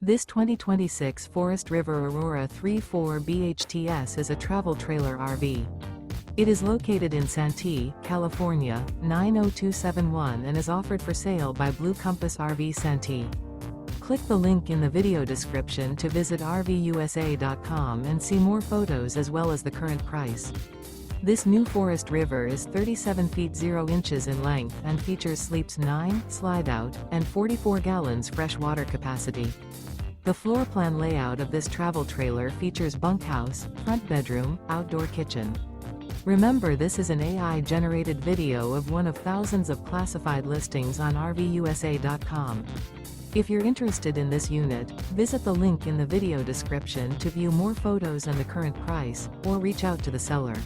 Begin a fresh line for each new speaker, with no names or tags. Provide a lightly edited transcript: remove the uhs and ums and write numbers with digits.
This 2026 Forest River Aurora 3.4 BHTS is a travel trailer RV. It is located in Santee, California, 90271 and is offered for sale by Blue Compass RV Santee. Click the link in the video description to visit RVUSA.com and see more photos as well as the current price. This new Forest River is 37 feet 0 inches in length and features sleeps 9, slide-out, and 44 gallons fresh water capacity. The floor plan layout of this travel trailer features bunkhouse, front bedroom, outdoor kitchen. Remember, this is an AI-generated video of one of thousands of classified listings on RVUSA.com. If you're interested in this unit, visit the link in the video description to view more photos and the current price, or reach out to the seller.